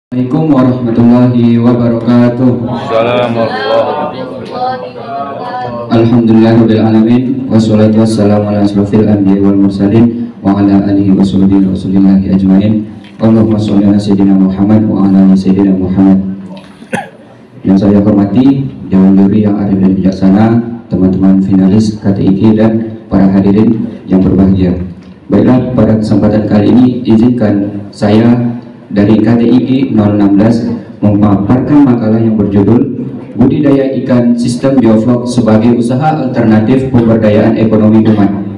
Assalamualaikum warahmatullahi wabarakatuh. Alhamdulillahirabbil alamin wassalatu wassalamu ala asrofil anbiya'i wal mursalin wa ala alihi washabihi rasulillahi ajmain. Allahumma sholli ala sayyidina Muhammad wa ala ali sayyidina Muhammad. Yang saya hormati dewan juri yang arif dan bijaksana, teman-teman finalis KTIK dan para hadirin yang berbahagia. Baiklah, pada kesempatan kali ini izinkan saya dari KTIK 016 memaparkan makalah yang berjudul Budidaya Ikan Sistem Bioflok sebagai Usaha Alternatif Pemberdayaan Ekonomi Umat.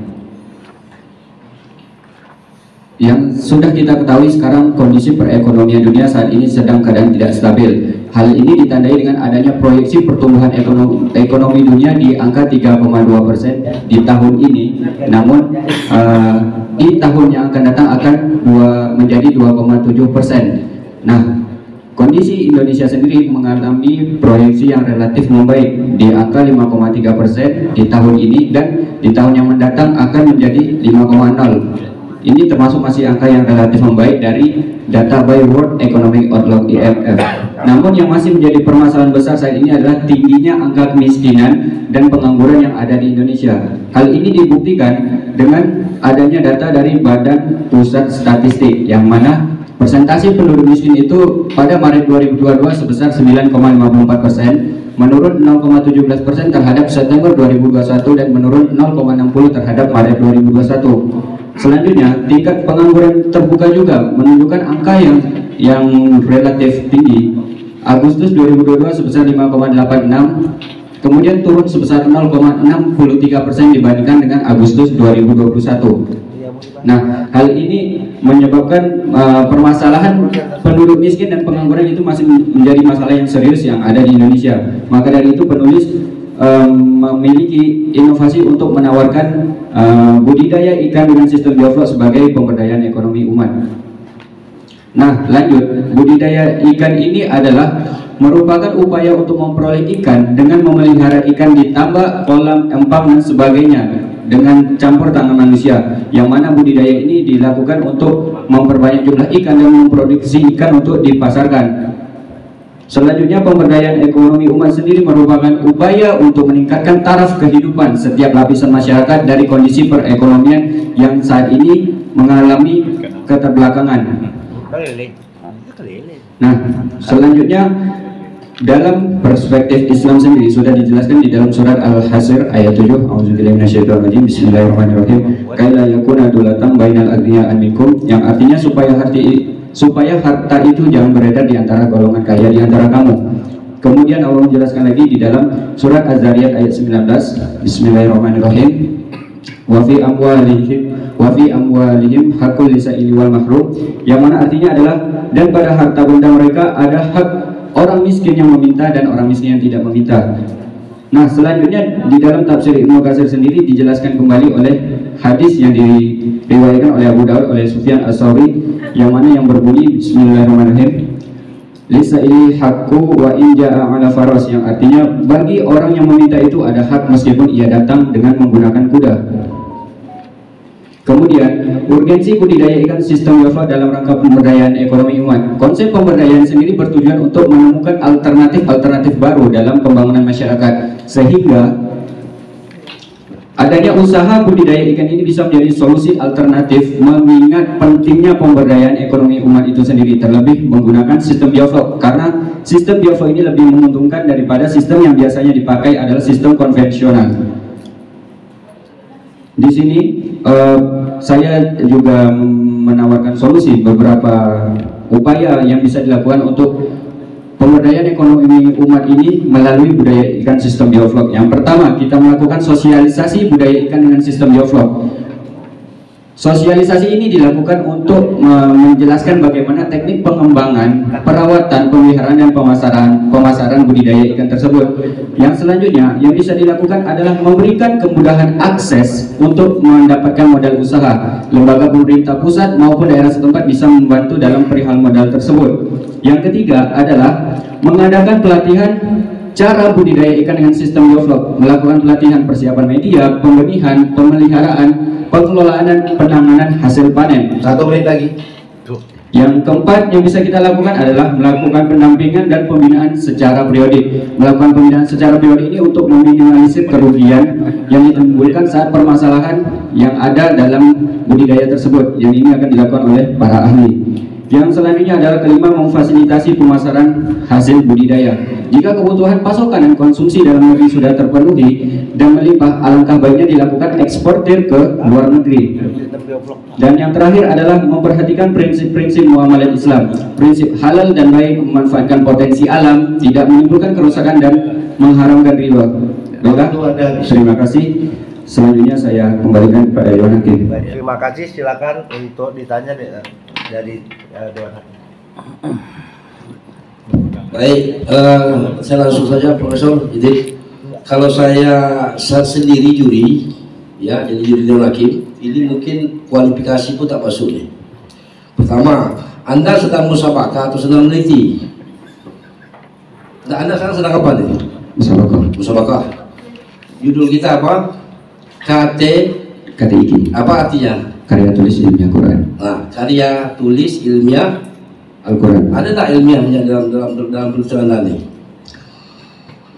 Yang sudah kita ketahui sekarang kondisi perekonomian dunia saat ini sedang keadaan tidak stabil. Hal ini ditandai dengan adanya proyeksi pertumbuhan ekonomi dunia di angka 3,2% di tahun ini. Namun di tahun yang akan datang akan menjadi 2,7%. Nah, kondisi Indonesia sendiri mengalami proyeksi yang relatif membaik di angka 5,3% di tahun ini, dan di tahun yang mendatang akan menjadi 5,0%. Ini termasuk masih angka yang relatif membaik dari data by World Economic Outlook IMF. Namun yang masih menjadi permasalahan besar saat ini adalah tingginya angka kemiskinan dan pengangguran yang ada di Indonesia. Hal ini dibuktikan dengan adanya data dari Badan Pusat Statistik, yang mana persentase penduduk miskin itu pada Maret 2022 sebesar 9,54%, menurun 0,17% terhadap September 2021 dan menurun 0,60 terhadap Maret 2021. Selanjutnya, tingkat pengangguran terbuka juga menunjukkan angka yang relatif tinggi. Agustus 2022 sebesar 5,86, kemudian turun sebesar 0,63% dibandingkan dengan Agustus 2021. Nah, hal ini menyebabkan permasalahan penduduk miskin dan pengangguran itu masih menjadi masalah yang serius yang ada di Indonesia. Maka dari itu penulis memiliki inovasi untuk menawarkan budidaya ikan dengan sistem bioflok sebagai pemberdayaan ekonomi umat. Nah, lanjut, budidaya ikan ini adalah merupakan upaya untuk memperoleh ikan dengan memelihara ikan di tambak, kolam, empang, dan sebagainya dengan campur tangan manusia, yang mana budidaya ini dilakukan untuk memperbanyak jumlah ikan dan memproduksi ikan untuk dipasarkan. Selanjutnya, pemberdayaan ekonomi umat sendiri merupakan upaya untuk meningkatkan taraf kehidupan setiap lapisan masyarakat dari kondisi perekonomian yang saat ini mengalami keterbelakangan. Nah, selanjutnya dalam perspektif Islam sendiri sudah dijelaskan di dalam surat Al-Hasr ayat 7. A'udzubillahi minasyaitonirrajim. Bismillahirrahmanirrahim. Kaila yakuna dulatan bainal aghniya minkum, yang artinya supaya harta itu jangan beredar di antara golongan kaya di antara kamu. Kemudian Allah menjelaskan lagi di dalam surat Az-Zariyat ayat 19. Bismillahirrahmanirrahim. Wa fi amwalihim haqqul lisaili wal mahrum, yang mana artinya adalah dan pada harta benda mereka ada hak orang miskin yang meminta dan orang miskin yang tidak meminta. Nah, selanjutnya di dalam tafsir Ibnu Katsir sendiri dijelaskan kembali oleh hadis yang diriwayatkan oleh Abu Daud oleh Sufyan Ats-Tsauri, yang mana yang berbunyi Bismillahirrahmanirrahim. Lisaili haqqu wa in jaa'a 'ala faras, yang artinya bagi orang yang meminta itu ada hak meskipun ia datang dengan menggunakan kuda. Kemudian, urgensi budidaya ikan sistem bioflok dalam rangka pemberdayaan ekonomi umat. Konsep pemberdayaan sendiri bertujuan untuk menemukan alternatif baru dalam pembangunan masyarakat, sehingga adanya usaha budidaya ikan ini bisa menjadi solusi alternatif, mengingat pentingnya pemberdayaan ekonomi umat itu sendiri, terlebih menggunakan sistem bioflok, karena sistem bioflok ini lebih menguntungkan daripada sistem yang biasanya dipakai adalah sistem konvensional. Di sini saya juga menawarkan solusi beberapa upaya yang bisa dilakukan untuk pemberdayaan ekonomi umat ini melalui budaya ikan sistem bioflok. Yang pertama, kita melakukan sosialisasi budaya ikan dengan sistem bioflok. Sosialisasi ini dilakukan untuk menjelaskan bagaimana teknik pengembangan, perawatan, pemeliharaan, dan pemasaran budidaya ikan tersebut. Yang selanjutnya yang bisa dilakukan adalah memberikan kemudahan akses untuk mendapatkan modal usaha. Lembaga pemerintah pusat maupun daerah setempat bisa membantu dalam perihal modal tersebut. Yang ketiga adalah mengadakan pelatihan cara budidaya ikan dengan sistem bioflok, melakukan pelatihan persiapan media, pembenihan, pemeliharaan, pengelolaan dan penanganan hasil panen. 1 menit lagi. Yang keempat yang bisa kita lakukan adalah melakukan pendampingan dan pembinaan secara periodik. Melakukan pembinaan secara periodik ini untuk meminimalisir kerugian yang ditimbulkan saat permasalahan yang ada dalam budidaya tersebut. Yang ini akan dilakukan oleh para ahli. Yang selanjutnya adalah kelima, memfasilitasi pemasaran hasil budidaya. Jika kebutuhan pasokan dan konsumsi dalam negeri sudah terpenuhi dan melimpah, alangkah baiknya dilakukan eksportir ke luar negeri. Dan yang terakhir adalah memperhatikan prinsip-prinsip muamalah Islam. Prinsip halal dan baik, memanfaatkan potensi alam, tidak menimbulkan kerusakan dan mengharamkan riba. Baiklah, terima kasih. Selanjutnya saya kembalikan kepada Dewan Hakim. Terima kasih, silakan untuk ditanya dari Dewan Hakim. Baik, saya langsung saja Profesor. Jadi kalau saya sendiri juri, ya, jadi juri Dewan Hakim, ini mungkin kualifikasi pun tak masuk nih. Pertama, Anda sedang musabakah atau sedang meneliti? Nah, Anda sekarang sedang apa nih? Musabakah. Judul kita apa? KTIQ. Apa artinya? Karya tulis ilmiah Quran. Nah, karya tulis ilmiah Al-Quran. Ada tak ilmiahnya dalam penulisan Anda nih?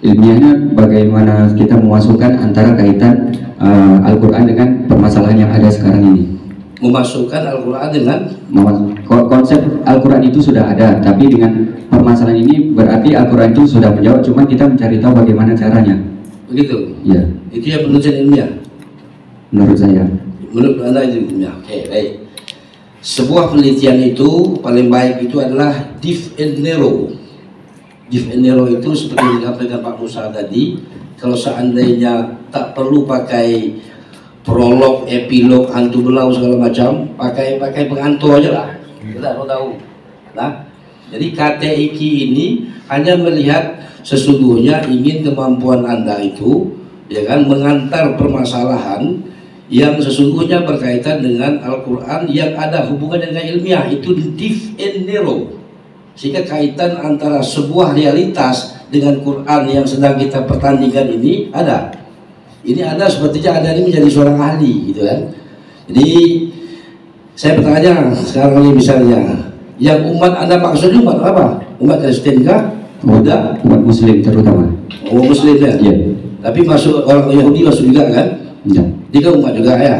Ilmiahnya bagaimana kita memasukkan antara kaitan Al-Quran dengan permasalahan yang ada sekarang ini. Memasukkan Al-Quran dengan konsep Al-Quran itu sudah ada, tapi dengan permasalahan ini berarti Al-Quran itu sudah menjawab, cuma kita mencari tahu bagaimana caranya. Begitu? Ya. Itu ya penulisan ilmiah? Menurut saya. Menurut Anda itu ilmiah? Oke, baik. Sebuah penelitian itu paling baik itu adalah div and narrow. Div and narrow itu seperti yang disampaikan Pak Musa tadi, kalau seandainya tak perlu pakai prolog, epilog, hantu belau segala macam, pakai pengantar aja lah. Kita tahu. Nah, jadi KTIQ ini hanya melihat sesungguhnya ingin kemampuan Anda itu, ya kan, mengantar permasalahan yang sesungguhnya berkaitan dengan Al-Quran yang ada hubungannya dengan ilmiah, itu div and narrow, sehingga kaitan antara sebuah realitas dengan Quran yang sedang kita pertandingkan ini ada. Ini Anda sepertinya Anda ini menjadi seorang ahli, gitu kan. Jadi saya bertanya sekarang ini misalnya, yang umat Anda maksudnya umat apa? Umat Kristen kah? Buddha? Umat Muslim terutama. Umat Muslim ya? Iya. Tapi masuk orang Yahudi masuk juga kan? Ya. Dia kan umat juga ya?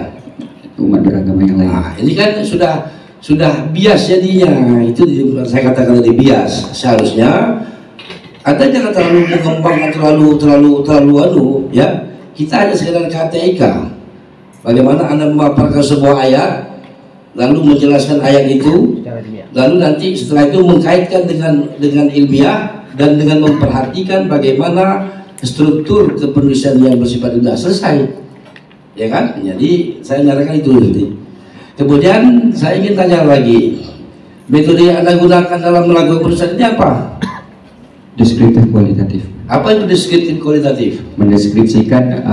Umat beragama yang lain. Nah, ini kan sudah bias jadinya. Itu saya katakan tadi bias. Seharusnya Anda jangan terlalu mengembangkan terlalu ya. Kita hanya sekedar KTIK. Bagaimana Anda memaparkan sebuah ayat, lalu menjelaskan ayat itu, lalu nanti setelah itu mengkaitkan dengan ilmiah dan dengan memperhatikan bagaimana struktur kepenulisan yang bersifat ilmiah. Selesai, ya kan? Jadi saya nyarakan itu nanti. Kemudian saya ingin tanya lagi, metode yang Anda gunakan dalam melakukan penulisan ini apa? Deskriptif kualitatif. Apa itu deskriptif kualitatif? Mendeskripsikan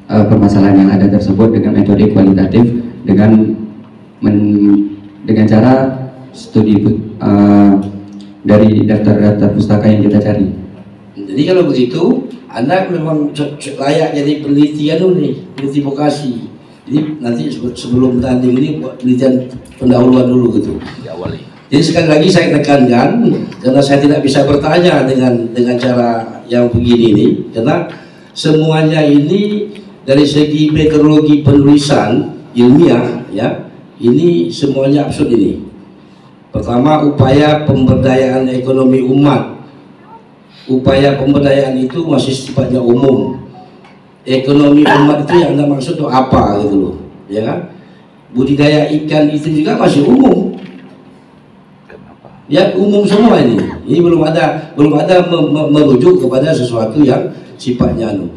permasalahan yang ada tersebut dengan metode kualitatif, dengan cara studi dari daftar-daftar pustaka yang kita cari. Jadi kalau begitu, Anda memang layak jadi penelitian nih, peneliti vokasi. Jadi nanti sebelum tanding ini buat penelitian pendahuluan dulu gitu. Jadi sekali lagi saya tekankan, karena saya tidak bisa bertanya dengan cara yang begini nih, karena semuanya ini dari segi metodologi penulisan ilmiah, ya, ini semuanya absurd ini. Pertama, upaya pemberdayaan ekonomi umat. Upaya pemberdayaan itu masih sifatnya umum. Ekonomi umat itu yang Anda maksud itu apa gitu loh, ya kan? Budidaya ikan itu juga masih umum. Ya, umum semua ini. Ini belum ada merujuk kepada sesuatu yang sifatnya anu.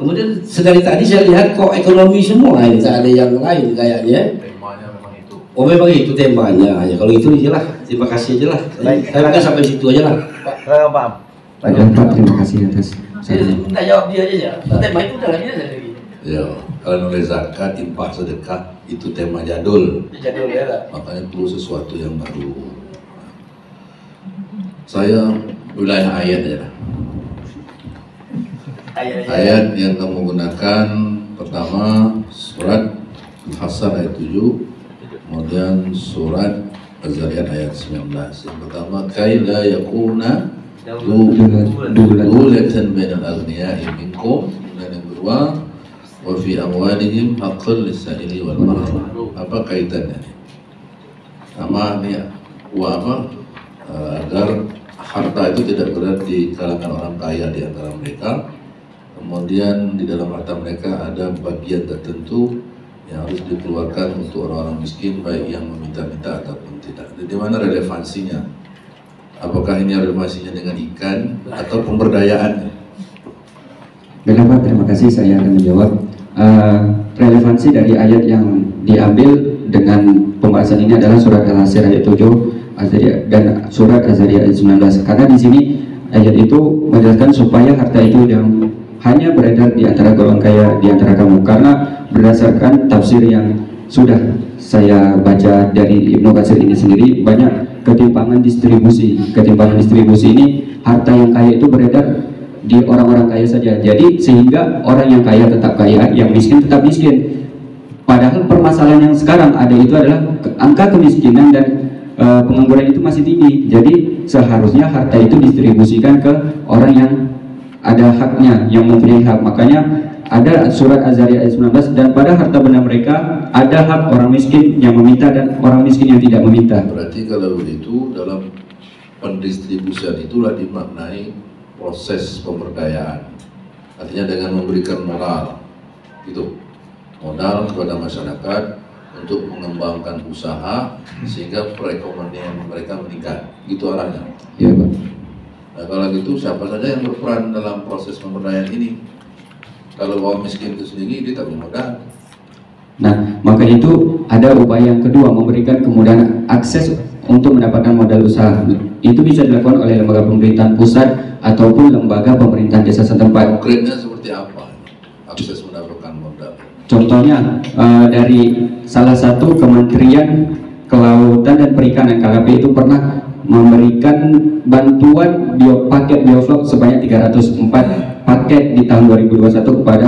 Kemudian sedari tadi saya lihat kok ekonomi semua ini, tak ada yang lain kayaknya. Temanya memang itu. Oh, memang itu temanya. Ya kalau itu aja lah. Terima kasih aja lah. Saya akan sampai situ aja lah. Pak. Pak, terima kasih atas Saya minta jawab dia aja ya. Tema itu udah lagi aja. Ya, kalau nulis zakat, infak, sedekah itu tema jadul. Jadul ya. Makanya perlu sesuatu yang baru. Saya wilayah ayat ya. Ayat yang kamu gunakan pertama surat Al-Hasan ayat 7, kemudian surat Az-Zariyat ayat 19. Yang pertama, kai la yakuna dulatan bainal aghniya'i minkum. Dan yang kedua, wa fi amwalihim haqqul lis-sa'ili wal mahrum. Apa kaitannya? Sama ini apa? Agar harta itu tidak berada di kalangan orang kaya di antara mereka. Kemudian di dalam harta mereka ada bagian tertentu yang harus dikeluarkan untuk orang-orang miskin, baik yang meminta-minta ataupun tidak. Di mana relevansinya? Apakah ini relevansinya dengan ikan atau pemberdayaan? Baiklah Pak, terima kasih. Saya akan menjawab. Relevansi dari ayat yang diambil dengan pembahasan ini adalah surat Al-Hasr ayat 7 dan surat Az-Zariyat ayat 19. Karena di sini ayat itu menjelaskan supaya harta itu yang hanya beredar di antara golongan kaya di antara kamu. Karena berdasarkan tafsir yang sudah saya baca dari Ibnu Katsir ini sendiri, banyak ketimpangan distribusi. Ketimpangan distribusi ini, harta yang kaya itu beredar di orang-orang kaya saja. Jadi sehingga orang yang kaya tetap kaya, yang miskin tetap miskin. Padahal permasalahan yang sekarang ada itu adalah angka kemiskinan dan pengangguran itu masih tinggi. Jadi seharusnya harta itu distribusikan ke orang yang ada haknya, yang mempunyai hak. Makanya ada surat Az-Zariyat ayat 19, dan pada harta benda mereka ada hak orang miskin yang meminta dan orang miskin yang tidak meminta. Berarti kalau begitu dalam pendistribusian itulah dimaknai proses pemberdayaan. Artinya dengan memberikan modal, gitu, modal kepada masyarakat untuk mengembangkan usaha sehingga perekonomian mereka meningkat. Gitu arahnya. Iya Pak. Nah kalau gitu siapa saja yang berperan dalam proses pemberdayaan ini? Kalau orang miskin itu sendiri dia tak punya modal. Nah, maka itu ada upaya yang kedua, memberikan kemudahan akses untuk mendapatkan modal usaha. Itu bisa dilakukan oleh lembaga pemerintahan pusat ataupun lembaga pemerintahan desa setempat. Konkretnya seperti apa akses mendapatkan modal? Contohnya dari salah satu Kementerian Kelautan dan Perikanan, KLP, itu pernah memberikan bantuan paket bioflok sebanyak 304 paket di tahun 2021 kepada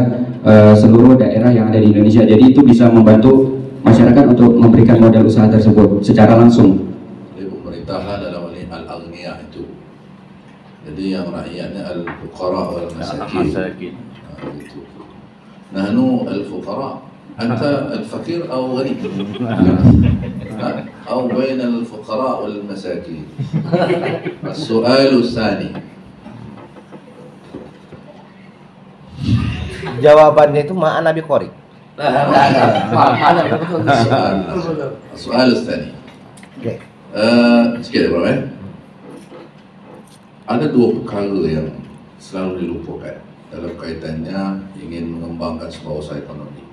seluruh daerah yang ada di Indonesia. Jadi itu bisa membantu masyarakat untuk memberikan modal usaha tersebut secara langsung. Jadi pemerintahan dalam hal al-aghniyah itu. Jadi yang rakyatnya al-fuqara wal masakin. Nah, itu. Nahnu al-fuqara, anta al-fakir atau ghanib? أو بين الفقراء والمساكين. السؤال الثاني. Jawabannya itu ma'ana bi qori. السؤال الثاني. Oke. Sikit Bro, ada dua perkara yang selalu dilupakan dalam kaitannya ingin mengembangkan sebuah usaha ekonomi.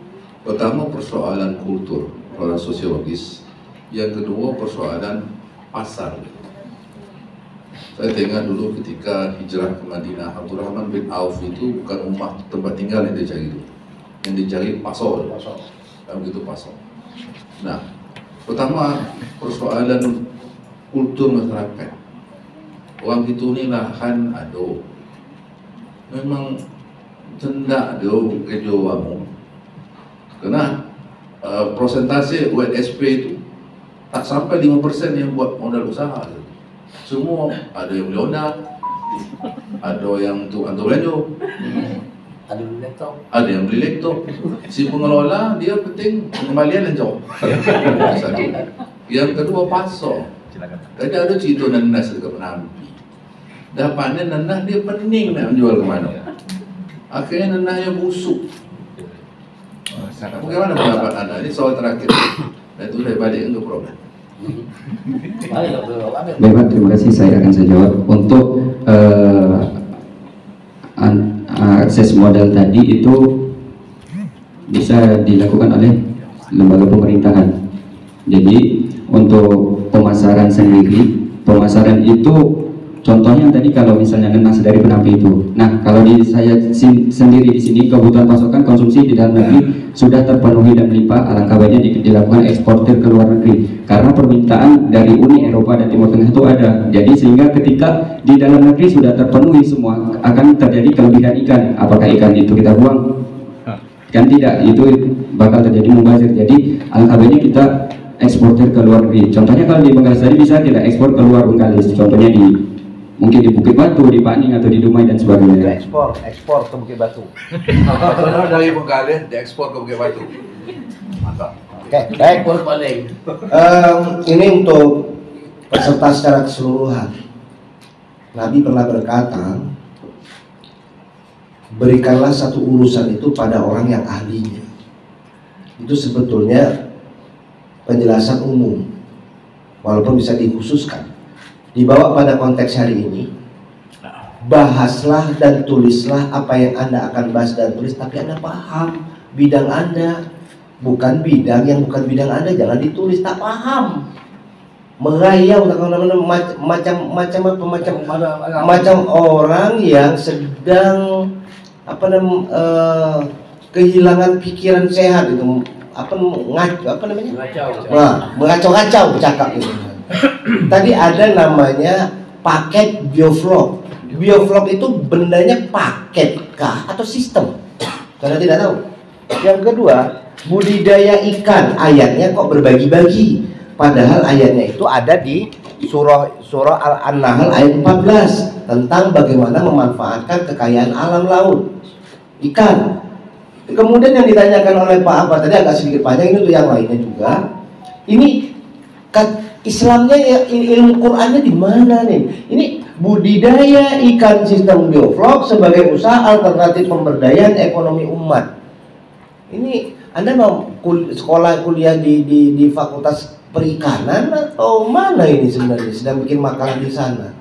Pertama, persoalan kultur, persoalan sosiologis. Yang kedua, persoalan pasar. Saya tengok dulu ketika hijrah ke Madinah, Abdurrahman bin Auf itu bukan rumah tempat tinggal yang dicari itu, yang dicari pasar. Begitu pasar. Nah, pertama persoalan kultur masyarakat. Orang itu ni lahan ada, memang tendak ada kerja orang. Karena prosentase UNSP itu tak sampai 5% yang buat modal usaha. Semua ada yang beli Honda, ada yang tu antar belanja, ada yang beli laptop. Si pengelola dia penting pengembalian lancar. Satu. Yang kedua pasar. Tadi ada cerita nanas dekat Penampi. Dah panen nanas dia pening nak jual ke mana. Akhirnya nanasnya busuk. Bagaimana pendapat anda? Ini soal terakhir. Dan itu saya balik ke problem. Baik, terima kasih. Saya akan jawab. Untuk akses modal tadi itu bisa dilakukan oleh lembaga pemerintahan. Jadi untuk pemasaran sendiri, pemasaran itu contohnya tadi kalau misalnya nanas dari Penampi itu. Nah, kalau di saya sendiri di sini kebutuhan pasokan konsumsi di dalam negeri sudah terpenuhi dan melimpah, alangkah baiknya dilakukan eksportir ke luar negeri. Karena permintaan dari Uni Eropa dan Timur Tengah itu ada. Jadi sehingga ketika di dalam negeri sudah terpenuhi semua, akan terjadi kelebihan ikan. Apakah ikan itu kita buang? Kan tidak, itu bakal terjadi mubazir. Jadi alangkah baiknya kita eksportir ke luar negeri. Contohnya kalau di Bengkalis tadi bisa kita ekspor ke luar Bengkalis. Contohnya mungkin di Bukit Batu, di Paning atau di Dumai dan sebagainya. Ekspor ke Bukit Batu. Dari Bengkalis diekspor ke Bukit Batu. Mantap. Oke, baik. Ini untuk peserta secara keseluruhan. Nabi pernah berkata, berikanlah satu urusan itu pada orang yang ahlinya. Itu sebetulnya penjelasan umum, walaupun bisa dikhususkan. Dibawa pada konteks hari ini, bahaslah dan tulislah apa yang Anda akan bahas dan tulis, tapi Anda paham bidang Anda, bukan bidang yang bukan bidang Anda, jangan ditulis tak paham. Merayau macam orang yang sedang kehilangan pikiran sehat itu, mengacau-ngacau cakap itu. Tadi ada namanya paket bioflok. Bioflok itu bendanya paket kah atau sistem? Karena tidak tahu. Yang kedua, budidaya ikan, ayatnya kok berbagi-bagi. Padahal ayatnya itu ada di surah Al-Nahl ayat 14 tentang bagaimana memanfaatkan kekayaan alam laut, ikan. Kemudian yang ditanyakan oleh Pak Apa tadi agak sedikit panjang, ini untuk yang lainnya juga. Ini Islamnya ya, ilmu Qurannya di mana nih? Ini budidaya ikan sistem bioflok sebagai usaha alternatif pemberdayaan ekonomi umat. Ini Anda mau sekolah kuliah di Fakultas Perikanan atau mana ini sebenarnya, sedang bikin makalah di sana.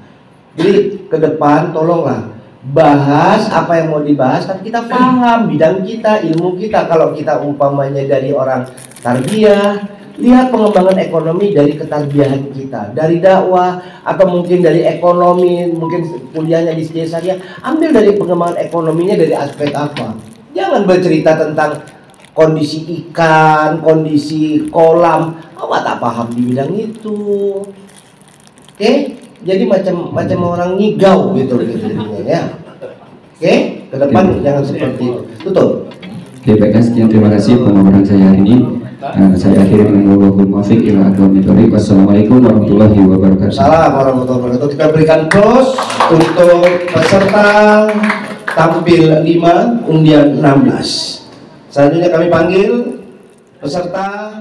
Jadi ke depan tolonglah bahas apa yang mau dibahas, tapi kita paham bidang kita, ilmu kita. Kalau kita umpamanya dari orang tarbiyah, lihat pengembangan ekonomi dari ketarbiahan kita, dari dakwah, atau mungkin dari ekonomi, mungkin kuliahnya di Syariah, ambil dari pengembangan ekonominya dari aspek apa. Jangan bercerita tentang kondisi ikan, kondisi kolam, awak tak paham di bidang itu. Oke? Jadi macam orang ngigau gitu ya. Oke? Ke depan jangan seperti itu. Tutup. Oke, baiklah, sekian, terima kasih pemaparan saya hari ini. Saya akhiri dengan wallahul muwaffiq ila aqwamit thoriq. Wassalamualaikum warahmatullahi wabarakatuh. Assalamualaikum warahmatullahi wabarakatuh. Kita berikan close untuk peserta tampil 5 undian 16. Selanjutnya kami panggil peserta